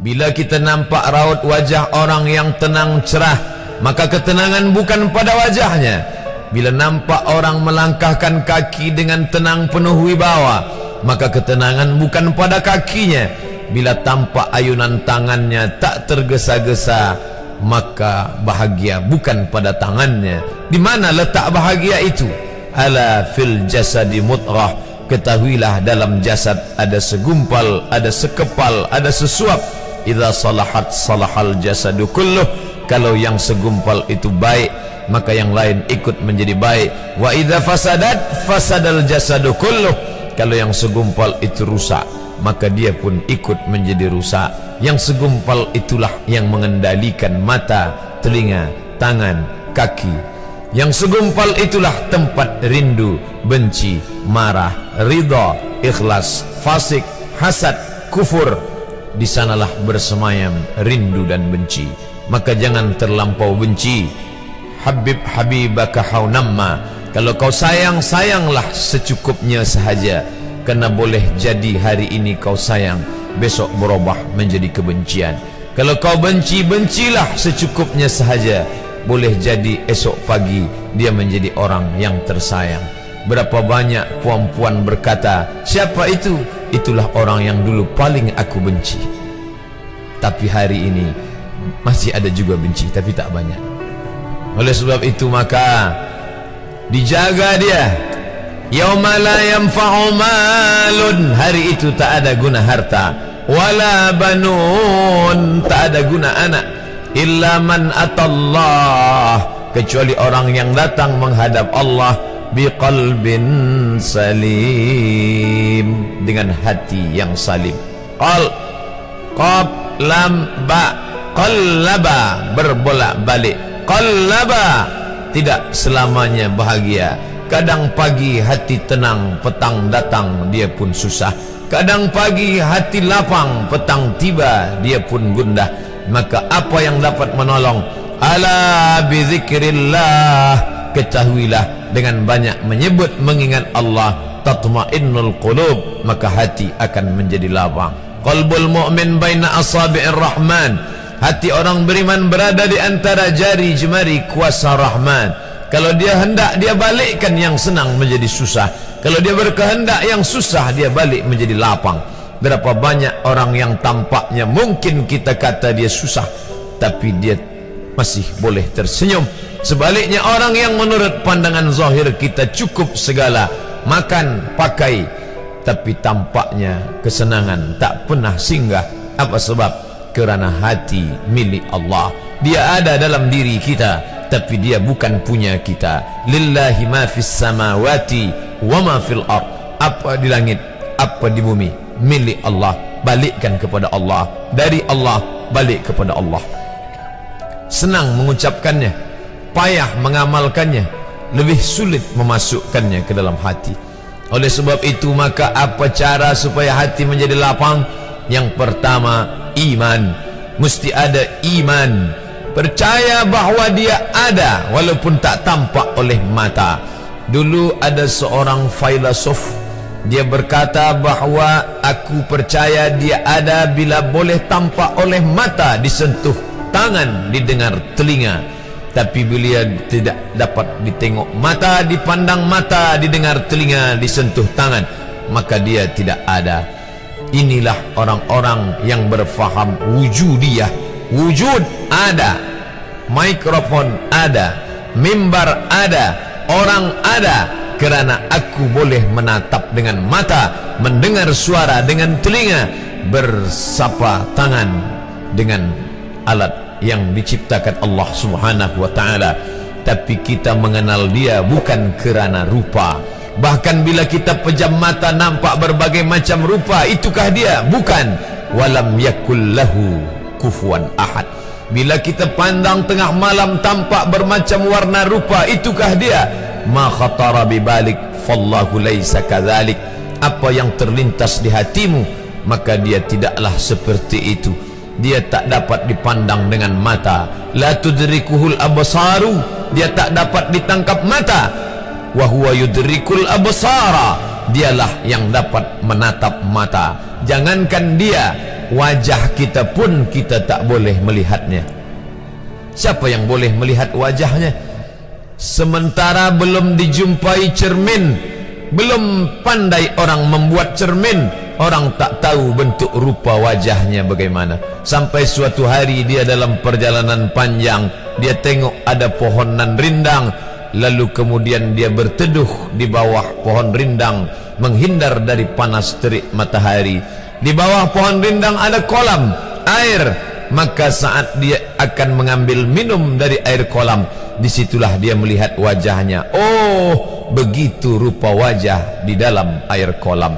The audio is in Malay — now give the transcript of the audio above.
Bila kita nampak raut wajah orang yang tenang cerah, maka ketenangan bukan pada wajahnya. Bila nampak orang melangkahkan kaki dengan tenang penuh wibawa, maka ketenangan bukan pada kakinya. Bila tampak ayunan tangannya tak tergesa-gesa, maka bahagia bukan pada tangannya. Di mana letak bahagia itu? Ala fil jasadi mudghah. Ketahuilah dalam jasad ada segumpal, ada sekepal, ada sesuap. Idza salahat salahal jasadu kulluh. Kalau yang segumpal itu baik, maka yang lain ikut menjadi baik. Wa idza fasadat fasadal jasadu kulluh. Kalau yang segumpal itu rusak, maka dia pun ikut menjadi rusak. Yang segumpal itulah yang mengendalikan mata, telinga, tangan, kaki. Yang segumpal itulah tempat rindu, benci, marah, ridha, ikhlas, fasik, hasad, kufur. Di sanalah bersemayam rindu dan benci. Maka jangan terlampau benci. Habib habibaka haunamma. Kalau kau sayang, sayanglah secukupnya sahaja. Karena boleh jadi hari ini kau sayang, besok berubah menjadi kebencian. Kalau kau benci, bencilah secukupnya sahaja. Boleh jadi esok pagi dia menjadi orang yang tersayang. Berapa banyak puan-puan berkata, siapa itu? Itulah orang yang dulu paling aku benci. Tapi hari ini masih ada juga benci, tapi tak banyak. Oleh sebab itu maka dijaga dia. Yauma la yanfa'u malun. Hari itu tak ada guna harta, wala banun, tak ada guna anak, illa man atallah, kecuali orang yang datang menghadap Allah biqalbin salim, dengan hati yang salim. Qab lam ba, qallaba, berbolak-balik. Qallaba, tidak selamanya bahagia. Kadang pagi hati tenang, petang datang dia pun susah. Kadang pagi hati lapang, petang tiba dia pun gundah. Maka apa yang dapat menolong? Ala bizikrillah, ketahuilah dengan banyak menyebut mengingat Allah, tatma'innul qulub, maka hati akan menjadi lapang. Qalbul mu'min baina asabi'ir rahman, hati orang beriman berada di antara jari jemari kuasa Rahman. Kalau dia hendak, dia balikkan yang senang menjadi susah. Kalau dia berkehendak yang susah, dia balik menjadi lapang. Berapa banyak orang yang tampaknya mungkin kita kata dia susah, tapi dia masih boleh tersenyum. Sebaliknya orang yang menurut pandangan zahir kita cukup segala, makan, pakai, tapi tampaknya kesenangan tak pernah singgah. Apa sebab? Kerana hati milik Allah. Dia ada dalam diri kita, tapi dia bukan punya kita. Lillahi ma fis samawati wa ma fil ard. Apa di langit, apa di bumi, milik Allah. Balikkan kepada Allah. Dari Allah balik kepada Allah. Senang mengucapkannya, payah mengamalkannya, lebih sulit memasukkannya ke dalam hati. Oleh sebab itu maka apa cara supaya hati menjadi lapang? Yang pertama, iman. Mesti ada iman. Percaya bahawa dia ada walaupun tak tampak oleh mata. Dulu ada seorang filosof, dia berkata bahawa aku percaya dia ada bila boleh tampak oleh mata, disentuh tangan, didengar telinga. Tapi bila tidak dapat ditengok mata, dipandang mata, didengar telinga, disentuh tangan, maka dia tidak ada. Inilah orang-orang yang berfaham wujudiyah. Wujud ada, mikrofon ada, mimbar ada, orang ada, kerana aku boleh menatap dengan mata, mendengar suara dengan telinga, bersapa tangan dengan alat yang diciptakan Allah Subhanahu wa ta'ala. Tapi kita mengenal dia bukan kerana rupa. Bahkan bila kita pejam mata nampak berbagai macam rupa, itukah dia? Bukan. Walam yakul lahu kufuwan ahad. Bila kita pandang tengah malam tampak bermacam warna rupa, itukah dia? Ma khatara bibalik fallahu laisa kadzalik. Apa yang terlintas di hatimu, maka dia tidaklah seperti itu. Dia tak dapat dipandang dengan mata. La tudrikuhul absaru, dia tak dapat ditangkap mata. Wa huwa yudrikul absara, dialah yang dapat menatap mata. Jangankan dia, wajah kita pun kita tak boleh melihatnya. Siapa yang boleh melihat wajahnya? Sementara belum dijumpai cermin, belum pandai orang membuat cermin, orang tak tahu bentuk rupa wajahnya bagaimana. Sampai suatu hari dia dalam perjalanan panjang, dia tengok ada pohonan rindang, lalu kemudian dia berteduh di bawah pohon rindang, menghindar dari panas terik matahari. Di bawah pohon rindang ada kolam air, maka saat dia akan mengambil minum dari air kolam, disitulah dia melihat wajahnya. Oh, begitu rupa wajah di dalam air kolam.